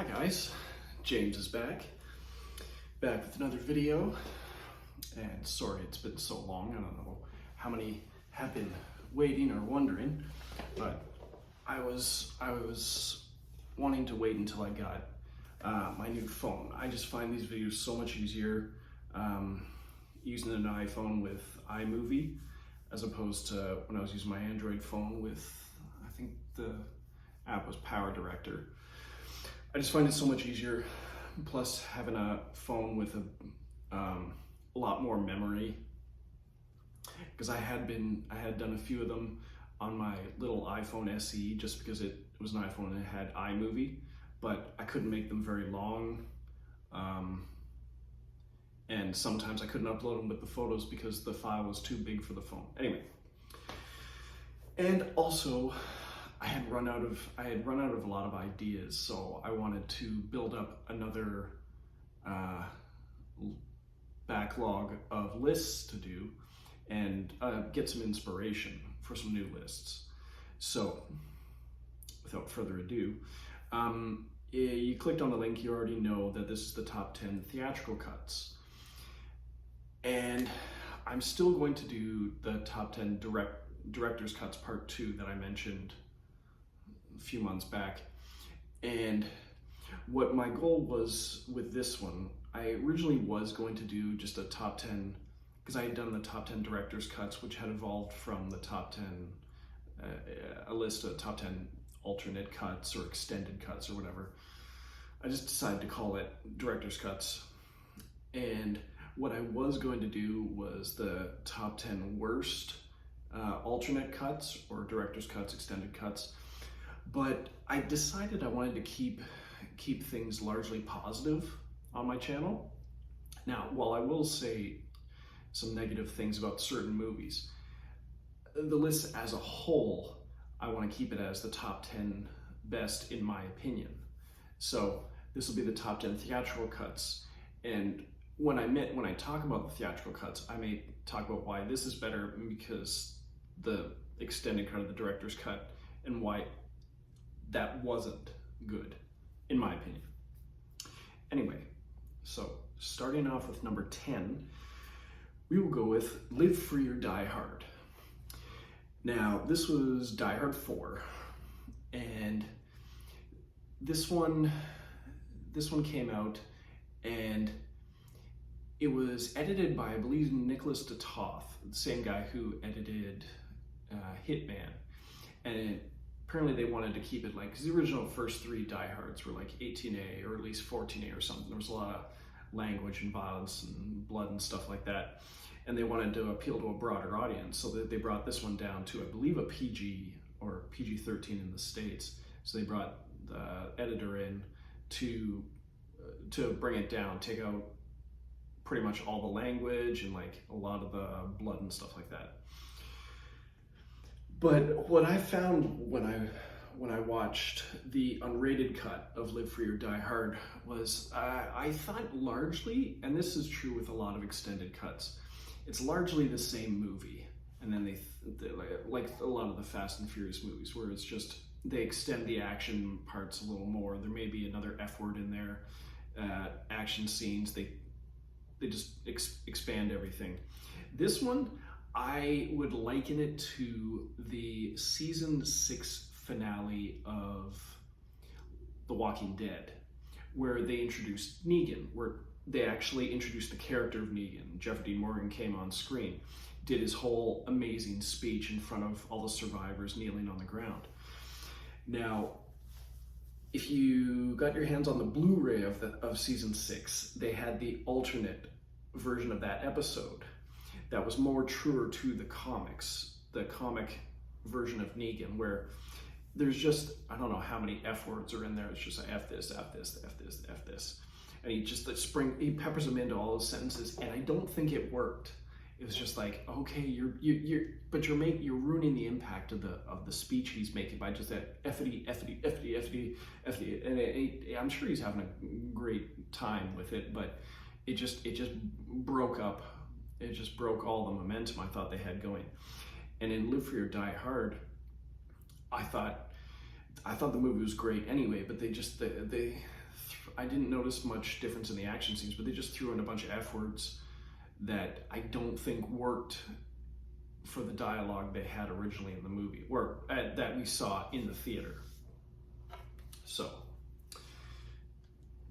Hi guys, James is back with another video, and sorry it's been so long. I don't know how many have been waiting or wondering, but I was wanting to wait until I got my new phone. I just find these videos so much easier using an iPhone with iMovie as opposed to when I was using my Android phone with, I think the app was Power Director. I just find it so much easier, plus having a phone with a lot more memory, because I had done a few of them on my little iPhone SE just because it was an iPhone and it had iMovie, but I couldn't make them very long, and sometimes I couldn't upload them with the photos because the file was too big for the phone. Anyway, and also I had run out of a lot of ideas, so I wanted to build up another backlog of lists to do and get some inspiration for some new lists. So without further ado, you clicked on the link, you already know that this is the top 10 theatrical cuts. And I'm still going to do the top 10 director's cuts part 2 that I mentioned a few months back. And what my goal was with this one, I originally was going to do just a top 10, because I had done the top 10 director's cuts, which had evolved from the top 10, a list of top 10 alternate cuts or extended cuts or whatever. I just decided to call it director's cuts. And what I was going to do was the top 10 worst alternate cuts or director's cuts, extended cuts. But I decided I wanted to keep things largely positive on my channel. Now, while I will say some negative things about certain movies, the list as a whole, I want to keep it as the top 10 best in my opinion. So this will be the top 10 theatrical cuts. And when I talk about the theatrical cuts, I may talk about why this is better because the extended cut of the director's cut, and why that wasn't good, in my opinion. Anyway, so starting off with number 10, we will go with Live Free or Die Hard. Now, this was Die Hard 4, and this one came out, and it was edited by, I believe, Nicholas DeToth, the same guy who edited Hitman, and apparently they wanted to keep it like, because the original first 3 Die Hards were like 18A or at least 14A or something. There was a lot of language and violence and blood and stuff like that, and they wanted to appeal to a broader audience, so they brought this one down to, I believe, a PG or PG-13 in the States. So they brought the editor in to bring it down, take out pretty much all the language and like a lot of the blood and stuff like that. But what I found when I watched the unrated cut of Live Free or Die Hard was I thought largely, and this is true with a lot of extended cuts, it's largely the same movie. And then they like a lot of the Fast and Furious movies, where it's just they extend the action parts a little more. There may be another F word in there, action scenes. They just expand everything. This one, I would liken it to the season 6 finale of The Walking Dead, where they introduced Negan, where they actually introduced the character of Negan. Jeffrey Dean Morgan came on screen, did his whole amazing speech in front of all the survivors kneeling on the ground. Now, if you got your hands on the Blu-ray of season 6, they had the alternate version of that episode that was more truer to the comics, the comic version of Negan, where there's just, I don't know how many F words are in there. It's just like F this, F this, F this, F this. And he just he peppers them into all his sentences, and I don't think it worked. It was just like, okay, you're ruining the impact of the speech he's making by just that effity, and I'm sure he's having a great time with it, but it just broke up. It just broke all the momentum I thought they had going. And in Live Free or Die Hard, I thought the movie was great anyway, but they I didn't notice much difference in the action scenes, but they just threw in a bunch of F words that I don't think worked for the dialogue they had originally in the movie, or that we saw in the theater. So,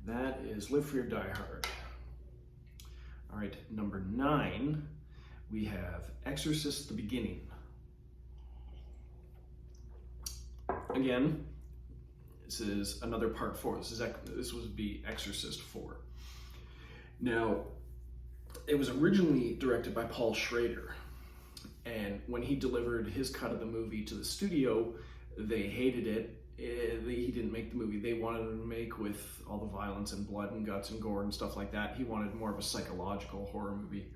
that is Live Free or Die Hard. All right, number 9, we have Exorcist: The Beginning. Again, this is another part 4. This would be Exorcist 4. Now, it was originally directed by Paul Schrader, and when he delivered his cut of the movie to the studio, they hated it. He didn't make the movie they wanted him to make, with all the violence and blood and guts and gore and stuff like that. He wanted more of a psychological horror movie,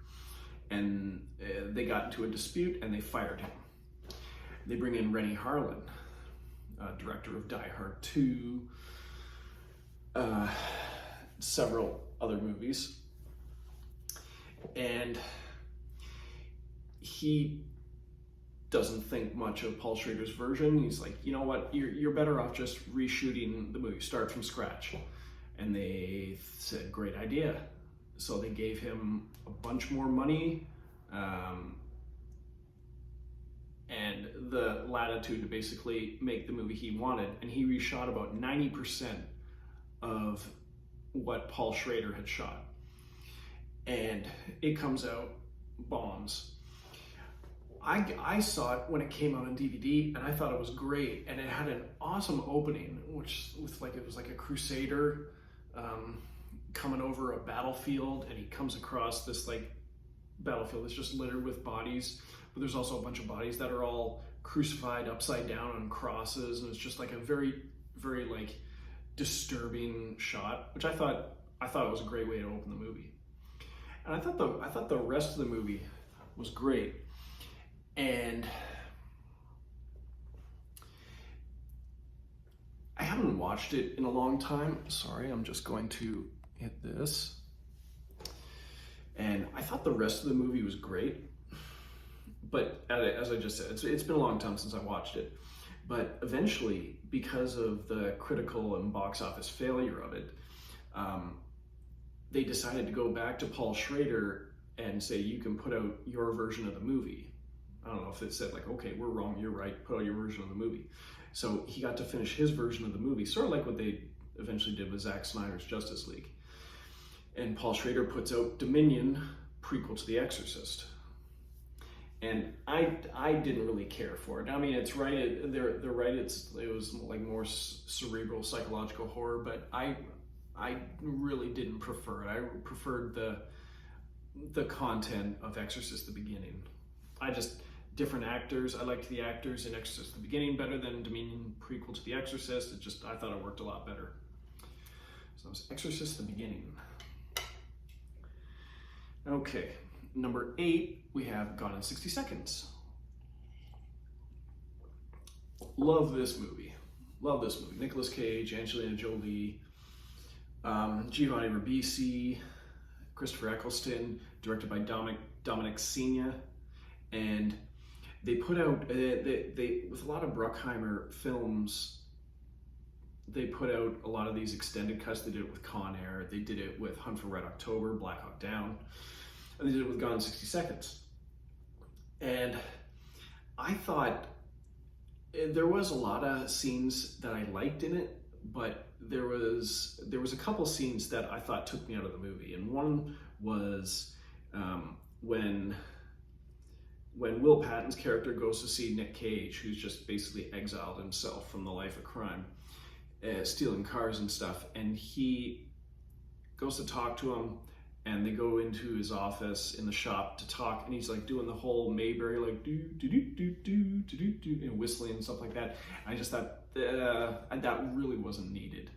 and they got into a dispute and they fired him. They bring in Rennie Harlin, director of Die Hard 2, several other movies, and he doesn't think much of Paul Schrader's version. He's like, you know what, you're better off just reshooting the movie, start from scratch. And they said, great idea. So they gave him a bunch more money and the latitude to basically make the movie he wanted, and he reshot about 90% of what Paul Schrader had shot, and it comes out bombs. I saw it when it came out on DVD, and I thought it was great, and it had an awesome opening, which it was like a crusader coming over a battlefield, and he comes across this like battlefield that's just littered with bodies, but there's also a bunch of bodies that are all crucified upside down on crosses, and it's just like a very, very like disturbing shot, which I thought it was a great way to open the movie. And I thought the rest of the movie was great. And I haven't watched it in a long time. Sorry, I'm just going to hit this. And I thought the rest of the movie was great. But as I just said, it's been a long time since I watched it. But eventually, because of the critical and box office failure of it, they decided to go back to Paul Schrader and say, you can put out your version of the movie. I don't know if it said like, okay, we're wrong, you're right, put out your version of the movie. So he got to finish his version of the movie, sort of like what they eventually did with Zack Snyder's Justice League. And Paul Schrader puts out Dominion, prequel to The Exorcist. And I didn't really care for it. I mean, it's right, they're right, it was like more cerebral, psychological horror, but I really didn't prefer it. I preferred the content of Exorcist: The Beginning. Different actors. I liked the actors in Exorcist: The Beginning better than Dominion, prequel to The Exorcist. I thought it worked a lot better. So it was Exorcist: The Beginning. Okay, number 8, we have Gone in 60 Seconds. Love this movie. Nicolas Cage, Angelina Jolie, Giovanni Ribisi, Christopher Eccleston, directed by Dominic Sena. And they put out, they with a lot of Bruckheimer films, they put out a lot of these extended cuts. They did it with Con Air, they did it with Hunt for Red October, Black Hawk Down, and they did it with Gone in 60 Seconds. And I thought there was a lot of scenes that I liked in it, but there was a couple scenes that I thought took me out of the movie. And one was when Will Patton's character goes to see Nick Cage, who's just basically exiled himself from the life of crime, stealing cars and stuff, and he goes to talk to him, and they go into his office in the shop to talk, and he's like doing the whole Mayberry, like do do do do do do do, and whistling and stuff like that. I just thought that really wasn't needed.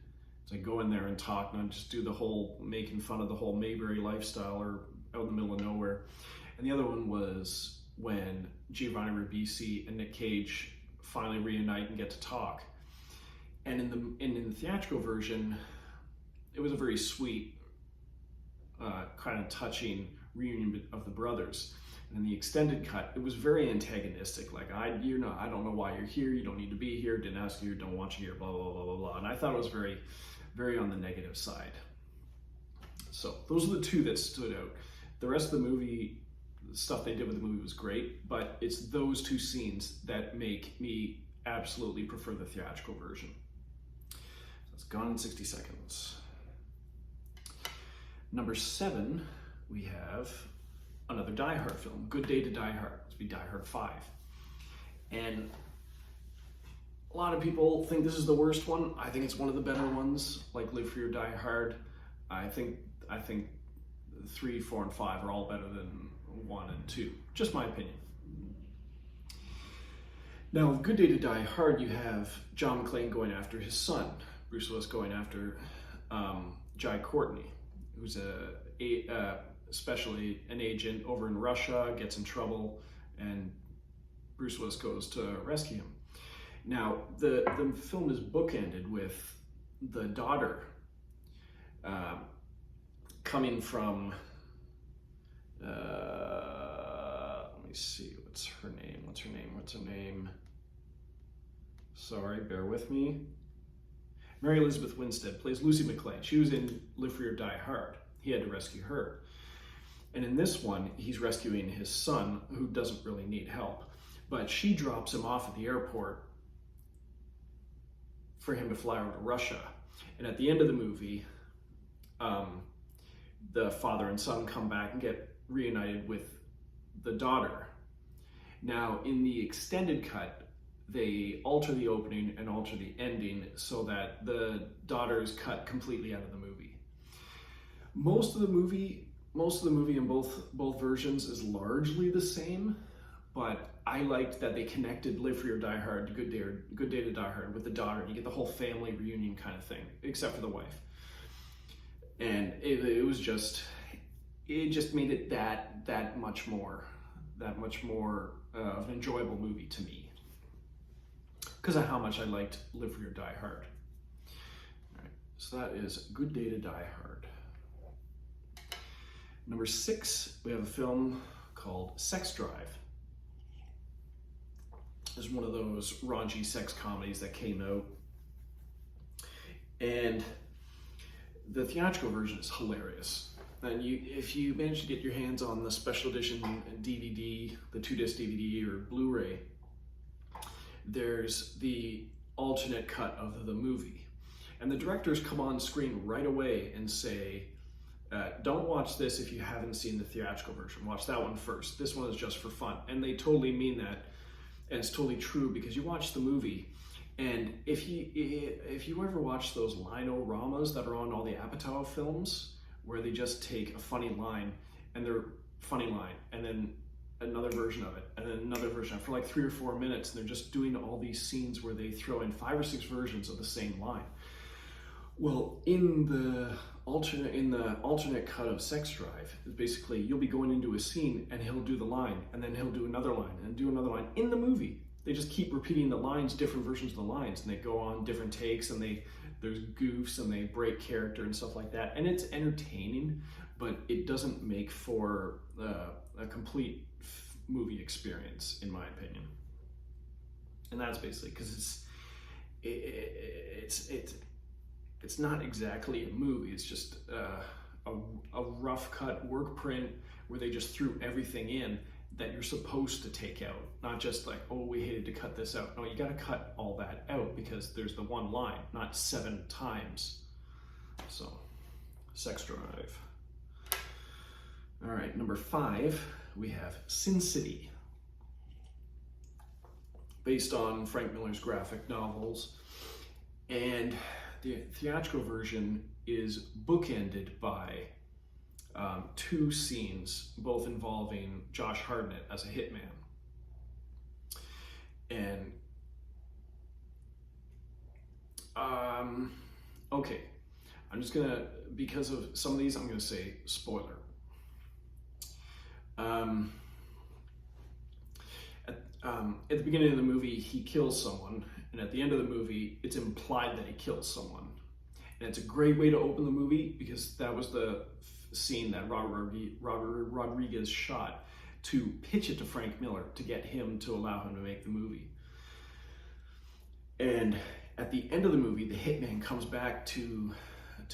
It's like go in there and talk, not just do the whole making fun of the whole Mayberry lifestyle or out in the middle of nowhere. And the other one was when Giovanni Ribisi and Nick Cage finally reunite and get to talk. And in the theatrical version, it was a very sweet, kind of touching reunion of the brothers. And in the extended cut, it was very antagonistic. Like, I don't know why you're here. You don't need to be here. Didn't ask you. Don't want you here. Blah blah blah blah blah. And I thought it was very, very on the negative side. So those are the two that stood out. The rest of the movie, the stuff they did with the movie was great, but it's those two scenes that make me absolutely prefer the theatrical version. It's gone in 60 seconds. Number 7, we have another Die Hard film, Good Day to Die Hard. It's be Die Hard 5. And a lot of people think this is the worst one. I think it's one of the better ones, like Live Free or Die Hard. I think 3, 4, and 5 are all better than 1 and 2. Just my opinion. Now, with Good Day to Die Hard, you have John McClane going after his son. Bruce Willis going after Jai Courtney, who's especially an agent over in Russia, gets in trouble, and Bruce Willis goes to rescue him. Now, the film is bookended with the daughter coming from, let me see, what's her name? Sorry, bear with me. Mary Elizabeth Winstead plays Lucy McClane. She was in Live Free or Die Hard. He had to rescue her. And in this one, he's rescuing his son, who doesn't really need help. But she drops him off at the airport for him to fly over to Russia. And at the end of the movie, the father and son come back and get reunited with the daughter. Now, in the extended cut, they alter the opening and alter the ending so that the daughter is cut completely out of the movie. Most of the movie in both versions is largely the same, but I liked that they connected Live Free or Die Hard to Good Day to Die Hard with the daughter. You get the whole family reunion kind of thing, except for the wife. And it just made it that much more of an enjoyable movie to me, because of how much I liked Live Free or Die Hard. All right, so that is Good Day to Die Hard. Number 6, we have a film called Sex Drive. It's one of those raunchy sex comedies that came out, and the theatrical version is hilarious. And if you manage to get your hands on the special edition DVD, the 2-disc DVD or Blu-ray, there's the alternate cut of the movie. And the directors come on screen right away and say, don't watch this if you haven't seen the theatrical version. Watch that one first. This one is just for fun. And they totally mean that. And it's totally true, because you watch the movie, and if you ever watch those line-o-ramas that are on all the Apatow films, where they just take a funny line, and then another version of it, and then another version of it for like 3 or 4 minutes, and they're just doing all these scenes where they throw in 5 or 6 versions of the same line. Well, in the alternate cut of Sex Drive, basically you'll be going into a scene and he'll do the line, and then he'll do another line and do another line. In the movie, they just keep repeating the lines, different versions of the lines, and they go on different takes, and there's goofs, and they break character and stuff like that. And it's entertaining, but it doesn't make for a complete movie experience, in my opinion. And that's basically because it's not exactly a movie. It's just a rough cut work print where they just threw everything in that you're supposed to take out. Not just like, oh, we hated to cut this out. No, you got to cut all that out, because there's the one line, not 7 times. So, Sex Drive. All right, number 5, we have Sin City, based on Frank Miller's graphic novels. And the theatrical version is bookended by 2 scenes, both involving Josh Hartnett as a hitman. And okay, I'm just gonna, because of some of these, I'm gonna say spoiler. At the beginning of the movie, he kills someone, and at the end of the movie, it's implied that he kills someone. And it's a great way to open the movie, because that was the scene that Robert Rodriguez shot to pitch it to Frank Miller to get him to allow him to make the movie. And at the end of the movie, the hitman comes back to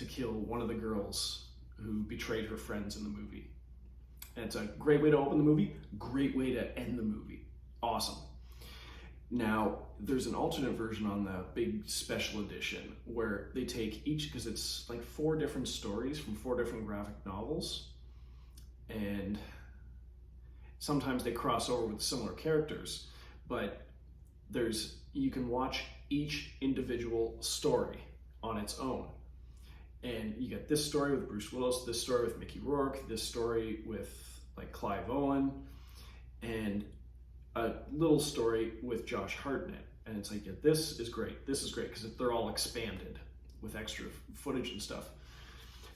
kill one of the girls who betrayed her friends in the movie. And it's a great way to open the movie, great way to end the movie. Awesome. Now, there's an alternate version on the big special edition where they take each, because it's like 4 different stories from 4 different graphic novels, and sometimes they cross over with similar characters, but you can watch each individual story on its own. And you get this story with Bruce Willis, this story with Mickey Rourke, this story with like Clive Owen, and a little story with Josh Hartnett. And it's like, yeah, this is great, because they're all expanded with extra footage and stuff.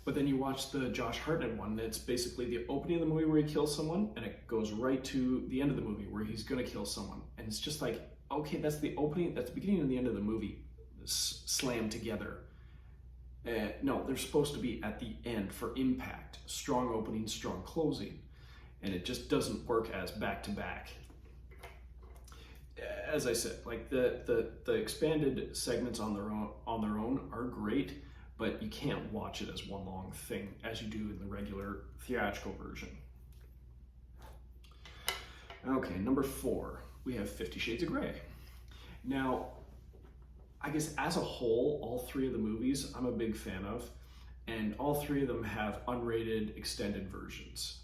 But then you watch the Josh Hartnett one, and it's basically the opening of the movie where he kills someone, and it goes right to the end of the movie where he's gonna kill someone. And it's just like, okay, that's the opening, that's the beginning and the end of the movie slammed together. No, they're supposed to be at the end for impact. Strong opening, strong closing. And it just doesn't work as back to back. As I said, like the expanded segments on their own are great, but you can't watch it as one long thing as you do in the regular theatrical version. Okay, number 4, we have 50 Shades of Grey. Now, I guess as a whole, all 3 of the movies I'm a big fan of, and all 3 of them have unrated extended versions.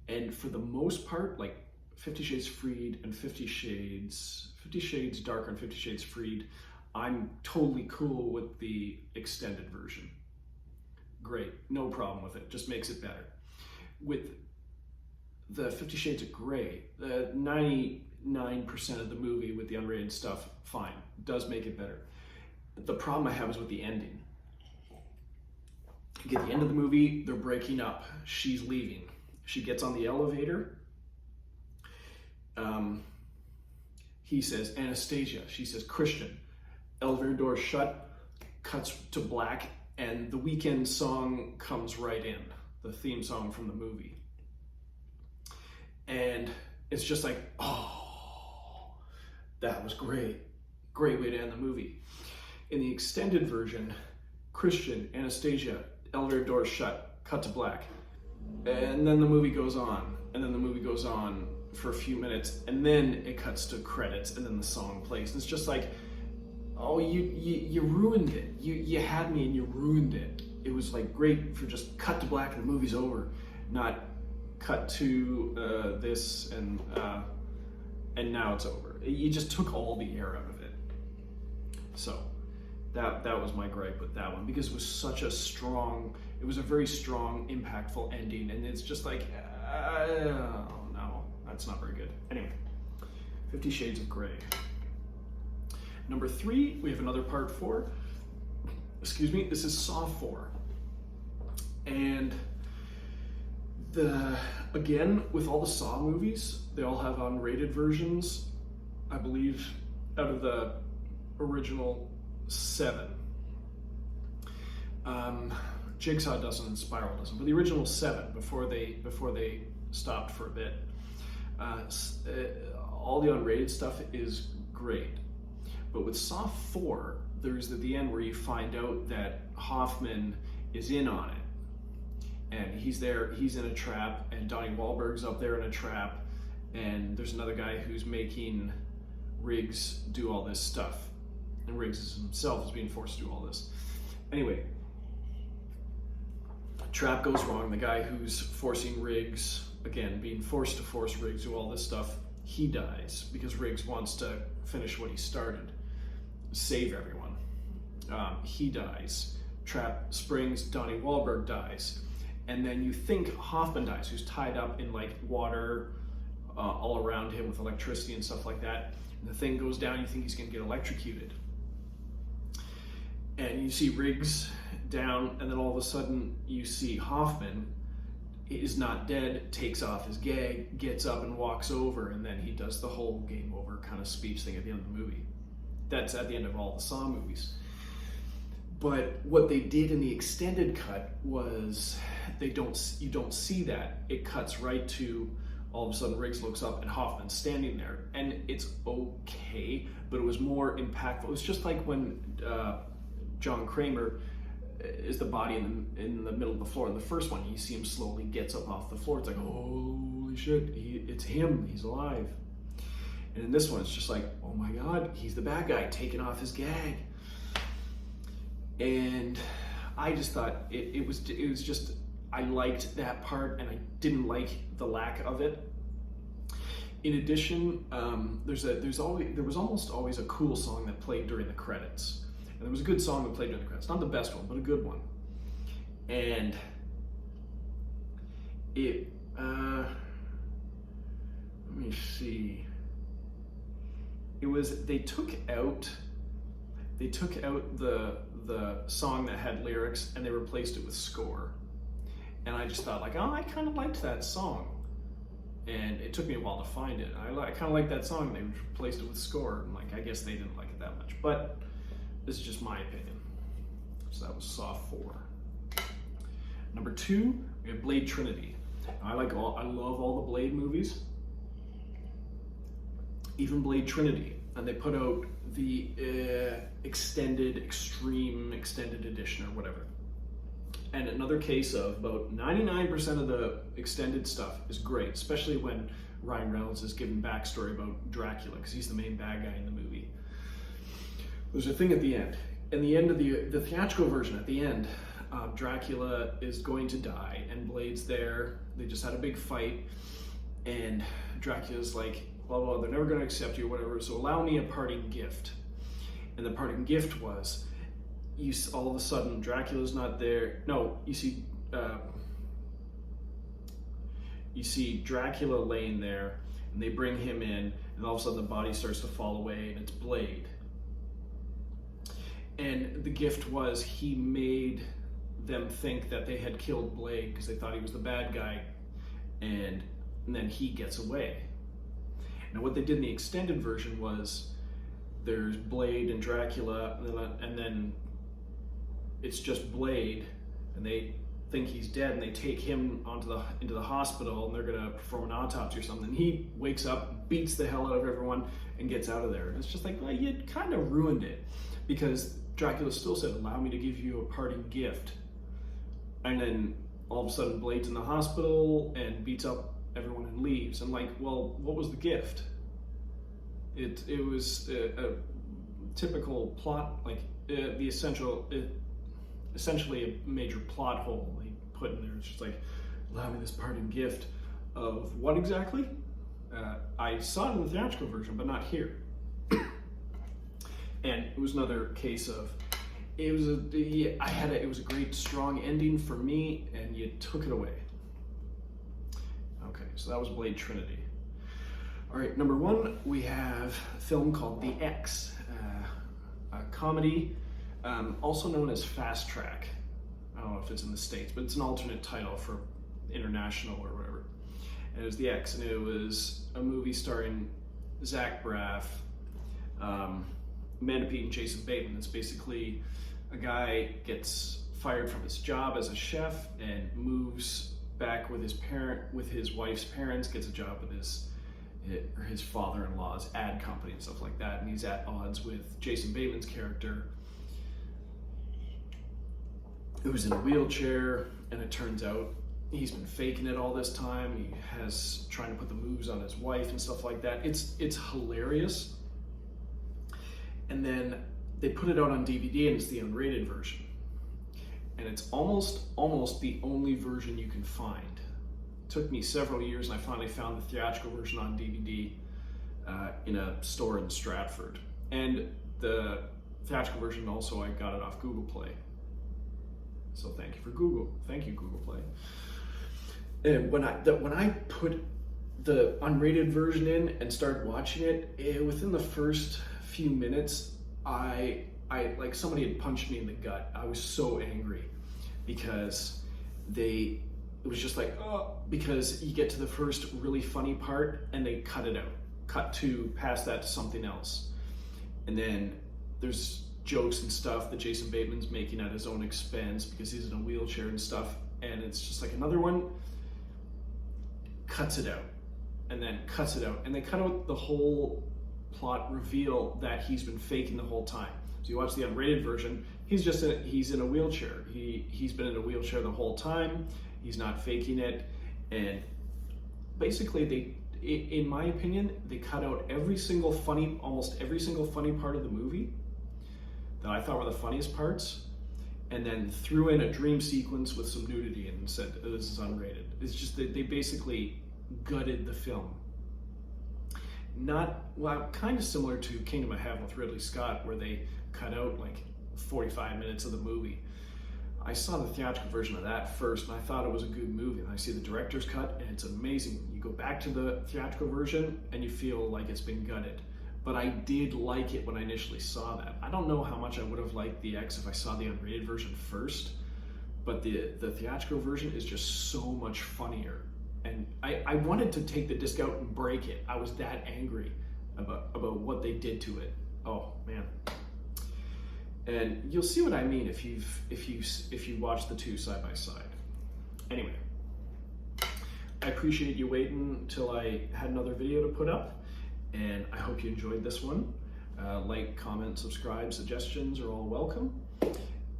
And for the most part, like 50 Shades Freed and 50 Shades Darker and 50 Shades Freed, I'm totally cool with the extended version. Great, no problem with it, just makes it better. With the 50 Shades of Grey, the 99% of the movie with the unrated stuff, fine, does make it better. The problem I have is with the ending. You get the end of the movie, they're breaking up, she's leaving. She gets on the elevator. He says, Anastasia. She says, Christian. Elevator door shut, cuts to black, and the Weeknd song comes right in, the theme song from the movie. And it's just like, oh, that was great. Great way to end the movie. In the extended version, Christian, Anastasia, elevator door shut, cut to black. And then the movie goes on, and then the movie goes on for a few minutes, and then it cuts to credits, and then the song plays. And it's just like, oh, you ruined it. You had me and you ruined it. It was like great for just cut to black and the movie's over, not cut to this and now it's over. You just took all the air out of it. So that was my gripe with that one, because it was such a strong, it was a very strong, impactful ending, and it's just like, oh no, that's not very good. Anyway, 50 Shades of Grey. Number 3, we have another part 4. Excuse me, this is Saw 4. And again, with all the Saw movies, they all have unrated versions, I believe, out of the original 7. Jigsaw doesn't and Spiral doesn't, but the original 7 before they stopped for a bit. All the unrated stuff is great, but with Saw 4, there's at the end where you find out that Hoffman is in on it, and he's there, he's in a trap, and Donnie Wahlberg's up there in a trap, and there's another guy who's making Riggs do all this stuff, and Riggs himself is being forced to do all this. Anyway, trap goes wrong. The guy who's forcing Riggs, again, being forced to force Riggs to do all this stuff, he dies because Riggs wants to finish what he started, save everyone. He dies. Trap springs, Donnie Wahlberg dies. And then you think Hoffman dies, who's tied up in like water all around him with electricity and stuff like that. And the thing goes down, you think he's gonna get electrocuted. And you see Riggs down, and then all of a sudden you see Hoffman is not dead, takes off his gag, gets up and walks over, and then he does the whole game over kind of speech thing at the end of the movie. That's at the end of all the Saw movies. But what they did in the extended cut was you don't see that. It cuts right to all of a sudden Riggs looks up and Hoffman's standing there, and it's okay, but it was more impactful. It was just like when John Kramer is the body in the middle of the floor. In the first one, you see him slowly gets up off the floor. It's like, holy shit, it's him, he's alive. And in this one, it's just like, oh my God, he's the bad guy taking off his gag. And I just thought it was just, I liked that part, and I didn't like the lack of it. In addition, there was almost always a cool song that played during the credits. And there was a good song that played during the credits. Not the best one, but a good one. And let me see. It was, they took out the song that had lyrics and they replaced it with score. And I just thought, like, oh, I kind of liked that song. And it took me a while to find it. I kind of liked that song, and they replaced it with score. And like, I guess they didn't like it that much. But this is just my opinion. So that was Saw 4. Number 2, we have Blade Trinity. Now, I love all the Blade movies, even Blade Trinity. And they put out the extreme extended edition or whatever. And another case of about 99% of the extended stuff is great, especially when Ryan Reynolds is giving backstory about Dracula, because he's the main bad guy in the movie. There's a thing at the end. In the end of the theatrical version, at the end, Dracula is going to die, and Blade's there. They just had a big fight, and Dracula's like, well, they're never going to accept you or whatever, so allow me a parting gift. And the parting gift was, all of a sudden, Dracula's not there. No, you see Dracula laying there, and they bring him in, and all of a sudden the body starts to fall away, and it's Blade. And the gift was, he made them think that they had killed Blade because they thought he was the bad guy, and then he gets away. Now what they did in the extended version was, there's Blade and Dracula, and then it's just Blade, and they think he's dead, and they take him into the hospital, and they're gonna perform an autopsy or something. He wakes up, beats the hell out of everyone, and gets out of there. And it's just like, well, you kind of ruined it, because Dracula still said, allow me to give you a parting gift. And then all of a sudden Blade's in the hospital and beats up everyone and leaves. I'm like, well, what was the gift? It was a typical plot, like essentially a major plot hole they put in there. It's just like, allow me this parting gift of what exactly? I saw it in the theatrical version, but not here. And it was another case of, it was a great strong ending for me, and you took it away. Okay, so that was Blade Trinity. All right, number 1, we have a film called The X, a comedy, also known as Fast Track. I don't know if it's in the States, but it's an alternate title for international or whatever. And it was The X, and it was a movie starring Zach Braff, Amanda Peet, and Jason Bateman. It's basically a guy gets fired from his job as a chef and moves back with his wife's parents, gets a job with his father-in-law's ad company and stuff like that, and he's at odds with Jason Bateman's character, who's in a wheelchair, and it turns out he's been faking it all this time. He has trying to put the moves on his wife and stuff like that. It's hilarious. And then they put it out on DVD, and it's the unrated version. And it's almost the only version you can find. It took me several years, and I finally found the theatrical version on DVD in a store in Stratford. And the theatrical version also, I got it off Google Play. So thank you, Google Play. And when I put the unrated version in and started watching it, within the first few minutes, I like somebody had punched me in the gut. I was so angry because it was just like, oh, because you get to the first really funny part and they cut it out, past that to something else. And then there's jokes and stuff that Jason Bateman's making at his own expense because he's in a wheelchair and stuff. And it's just like another one cuts it out. and then cuts it out. And they cut out the whole plot reveal that he's been faking the whole time. So you watch the unrated version, he's in a wheelchair. He's been in a wheelchair the whole time. He's not faking it. And basically in my opinion, they cut out almost every single funny part of the movie that I thought were the funniest parts, and then threw in a dream sequence with some nudity and said, oh, this is unrated. It's just that they basically gutted the film. Kind of similar to Kingdom of Heaven with Ridley Scott, where they cut out like 45 minutes of the movie. I saw the theatrical version of that first, and I thought it was a good movie. And I see the director's cut, and it's amazing. You go back to the theatrical version, and you feel like it's been gutted. But I did like it when I initially saw that. I don't know how much I would have liked the X if I saw the unrated version first, but the theatrical version is just so much funnier. And I wanted to take the disc out and break it. I was that angry about what they did to it. Oh man. And you'll see what I mean if you watch the two side by side. Anyway, I appreciate you waiting till I had another video to put up, and I hope you enjoyed this one. Like, comment, subscribe, suggestions are all welcome,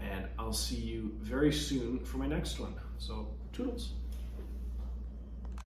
and I'll see you very soon for my next one. So, toodles.